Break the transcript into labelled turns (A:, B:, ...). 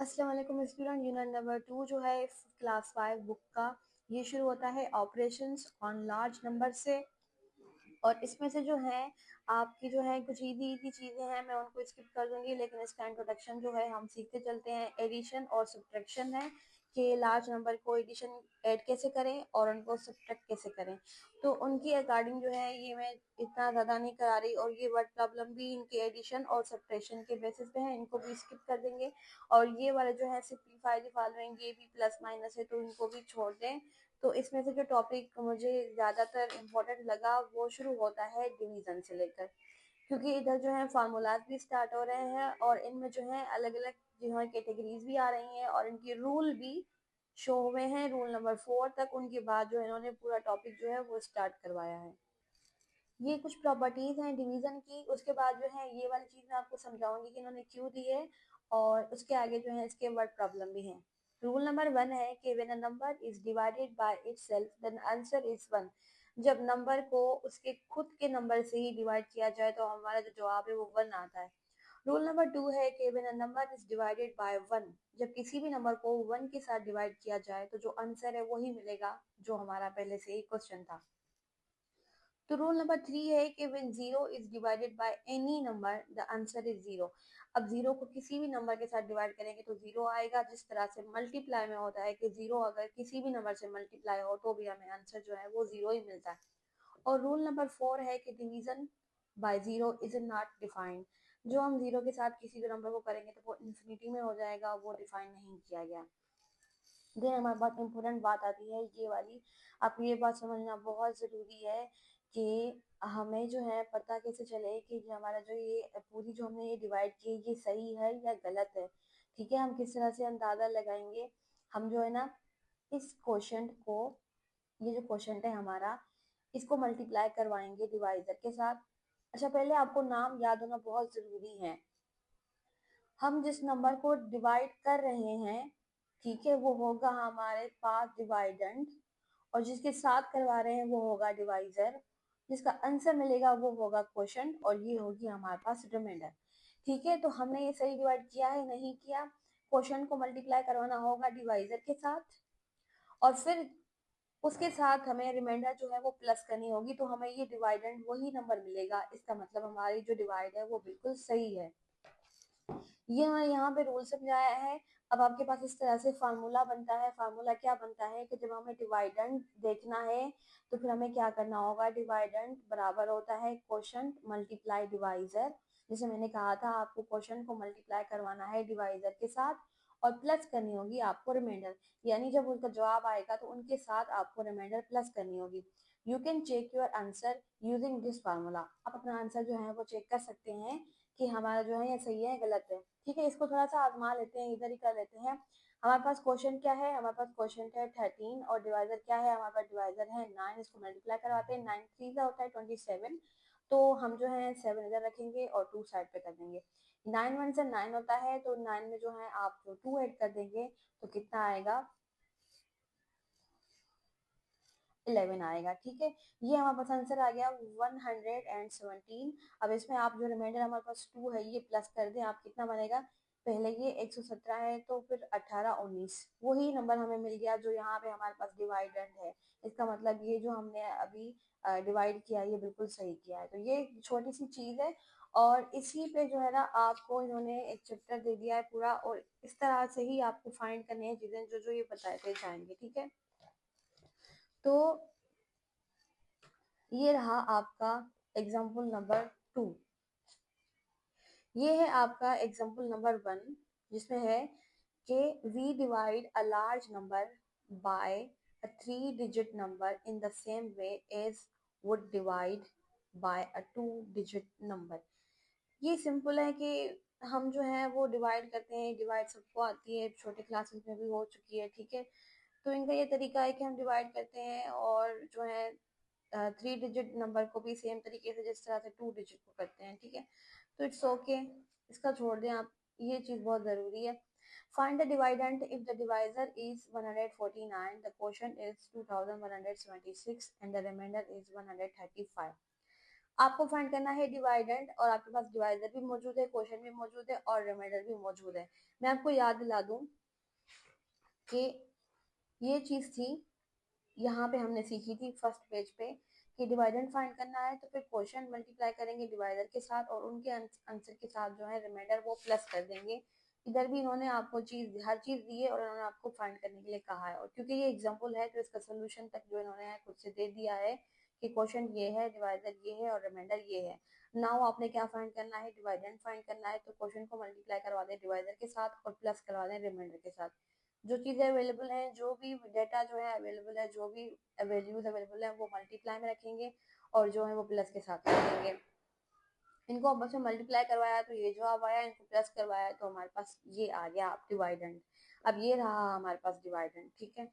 A: अस्सलाम वालेकुम student. Unit number 2 जो है क्लास 5 बुक का, ये शुरू होता है ऑपरेशंस ऑन लार्ज नंबर से। और इसमें से जो है आपकी जो है कुछ इजी इजी चीज़ें हैं, मैं उनको स्किप कर दूंगी, लेकिन इसका इंट्रोडक्शन जो है हम सीखते चलते हैं। एडिशन और सब्ट्रैक्शन है कि लार्ज नंबर को एडिशन ऐड कैसे करें और उनको सब्ट्रैक्ट कैसे करें। तो उनकी अकॉर्डिंग जो है ये मैं इतना ज़्यादा नहीं करा रही, और ये वर्ड प्रॉब्लम भी इनके एडिशन और सब्ट्रैक्शन के बेसिस पे है, इनको भी स्किप कर देंगे। और ये वाला जो है सिंपलीफाई द फॉलोइंग, ये भी प्लस माइनस है तो इनको भी छोड़ दें। तो इसमें से जो टॉपिक मुझे ज़्यादातर इम्पोर्टेंट लगा वो शुरू होता है डिवीज़न से लेकर, क्योंकि इधर जो है फार्मूलाज भी स्टार्ट हो रहे हैं और इनमें जो है अलग अलग जो है कैटेगरीज भी आ रही हैं और इनके रूल भी शो हुए हैं। रूल नंबर 4 तक, उनके बाद जो इन्होंने पूरा टॉपिक जो है वो स्टार्ट करवाया है। ये कुछ प्रॉपर्टीज हैं डिवीजन की। उसके बाद जो है ये वाली चीज मैं आपको समझाऊंगी कि इन्होंने क्यों दी है, और उसके आगे जो है इसके वर्ड प्रॉब्लम भी हैं। रूल नंबर 1 है कि when a number is divided by itself then answer is 1। जब नंबर को उसके खुद के नंबर से ही डिवाइड किया जाए तो हमारा जो जवाब है वो 1 आता है। रूल नंबर 2 है कि when a number is divided bye 1, जब किसी भी नंबर को 1 के साथ डिवाइड किया जाए तो जो आंसर है वही मिलेगा जो हमारा पहले से ही क्वेश्चन था। तो रूल नंबर 3 है कि when zero is divided by any number the answer is zero. अब जीरो को किसी भी नंबर के साथ डिवाइड करेंगे तो जीरो आएगा, जिस तरह से मल्टीप्लाई में होता है कि जीरो अगर किसी भी नंबर से मल्टीप्लाई हो तो भी हमें आंसर जो है वो जीरो ही मिलता है। और रूल नंबर 4 है कि division by zero is not defined. जो हम जीरो के साथ किसी भी नंबर को करेंगे तो वो इंफिनिटी में हो जाएगा, वो डिफाइन नहीं किया गया। देन हमारे पास इम्पोर्टेंट बात आती है ये वाली। आपको ये बात समझना बहुत ज़रूरी है कि हमें जो है पता कैसे चले कि ये हमारा जो ये पूरी जो हमने ये डिवाइड की ये सही है या गलत है। ठीक है, हम किस तरह से अंदाज़ा लगाएंगे। हम जो है ना इस क्वेश्चन को, ये जो क्वेश्चन है हमारा, इसको मल्टीप्लाई करवाएंगे डिवाइजर के साथ। अच्छा, पहले आपको नाम याद होना बहुत ज़रूरी है। हम जिस नंबर को डिवाइड कर रहे हैं, ठीक है, वो होगा हमारे पास डिवाइडेंड, और जिसके साथ करवा रहे हैं वो होगा डिवाइजर। जिसका आंसर मिलेगा वो होगा क्वोशंट, और ये होगी हमारे पास रिमाइंडर। ठीक है, तो हमने ये सही डिवाइड किया है नहीं किया। क्वोशंट को मल्टीप्लाई करवाना होगा डिवाइजर के साथ, और फिर उसके साथ हमें रिमाइंडर जो है वो प्लस करनी होगी, तो हमें ये डिवाइडेंड वही नंबर मिलेगा। इसका मतलब हमारी जो डिवाइड है वो बिल्कुल सही है। ये हमें यहाँ पे रूल समझाया है। अब आपके पास इस तरह से फार्मूला बनता है। फार्मूला क्या बनता है कि जब हमें डिवाइडेंड देखना है तो फिर हमें क्या करना होगा। डिवाइडेंड बराबर होता है क्वोशंट मल्टीप्लाई डिवाइजर। जैसे मैंने कहा था, आपको क्वोशंट को मल्टीप्लाई करवाना है डिवाइजर के साथ और प्लस करनी होगी आपको रिमाइंडर। यानी जब उनका जवाब आएगा तो उनके साथ आपको रिमाइंडर प्लस करनी होगी। You can check your answer using this formula. आप अपना आंसर जो है वो चेक कर सकते हैं कि हमारा जो है ये सही है गलत है। ठीक है, इसको थोड़ा सा आजमा लेते हैं, इधर ही कर लेते हैं। हमारे पास क्वेश्चन क्या है, हमारे पास क्वेश्चन है 13, और डिवाइजर क्या है, हमारे पास डिवाइजर है 9। इसको मल्टीप्लाई करवाते हैं, 9 3 का होता है 27। तो हम जो है 7 इधर रखेंगे और 2 साइड पे कर देंगे। 9 1 से 9 होता है, तो 9 में जो है आप 2 ऐड कर देंगे तो कितना आएगा, 11 आएगा। ठीक है, ये हमारे पास आंसर आ गया 117। अब इसमें आप जो रिमाइंडर हमारे पास 2 है ये प्लस कर दें, आप कितना बनेगा। पहले ये 117 है तो फिर 18 19, वही नंबर हमें मिल गया जो यहाँ पे हमारे पास डिवाइडेंड है। इसका मतलब ये जो हमने अभी डिवाइड किया ये बिल्कुल सही किया है। तो ये छोटी सी चीज है, और इसी पे जो है ना आपको इन्होंने एक चैप्टर दे दिया है पूरा, और इस तरह से ही आपको फाइंड करने हैं चीजें जो जो ये बताते जाएंगे। ठीक है, तो ये रहा आपका एग्जाम्पल नंबर 2। ये है आपका एग्जाम्पल नंबर 1, जिसमें है कि we divide a large number by a 3 digit number in the same way as would divide by a 2 digit number. ये सिंपल है कि हम जो है वो डिवाइड करते हैं। डिवाइड सबको आती है, छोटे क्लासेस में भी हो चुकी है। ठीक है, तो इनका ये तरीका है कि हम डिवाइड करते हैं और जो है 3 डिजिट नंबर को भी सेम तरीके से जिस तरह से 2 डिजिट को करते हैं। ठीक है, तो इट्स ओके, इसका छोड़ दें आप, ये चीज बहुत जरूरी है। Find the dividend if the divisor is 149, the quotient is 2176 and the remainder is 135। आपको फाइंड करना है डिवाइडेंड और आपके पास डिवाइडर भी मौजूद है, क्वेश्चन भी मौजूद है और रिमाइंडर भी मौजूद है। मैं आपको याद दिला दूं कि ये चीज थी, यहाँ पे हमने सीखी थी फर्स्ट पेज पे कि डिवाइडेंड फाइंड करना है तो फिर क्वेश्चन मल्टीप्लाई करेंगे डिवाइडर के साथ और उनके आंसर के साथ जो है रिमाइंडर वो प्लस कर देंगे। इधर भी इन्होंने आपको चीज हर चीज दी है और इन्होंने आपको फाइंड करने के लिए कहा है, और क्योंकि ये एग्जांपल है तो इसका सोल्यूशन तक जो इन्होंने खुद से दे दिया है कि क्वेश्चन ये है, डिवाइडर ये है और रिमाइंडर ये है। नाउ आपने क्या फाइंड करना है, डिवाइडेंड फाइंड करना है, तो क्वेश्चन को मल्टीप्लाई करवा दें डिवाइडर के साथ और प्लस करवा दें रिमाइंडर के साथ। जो चीजें अवेलेबल हैं, जो भी डेटा जो है अवेलेबल है, जो भी वैल्यूज अवेलेबल है वो मल्टीप्लाई में रखेंगे और जो है वो प्लस के साथ रखेंगे। इनको अब से मल्टीप्लाई करवाया तो ये जवाब आया, इनको प्लस करवाया तो हमारे पास ये आ गया डिवाइडेंड। अब ये रहा हमारे पास डिवाइडेंड, ठीक है।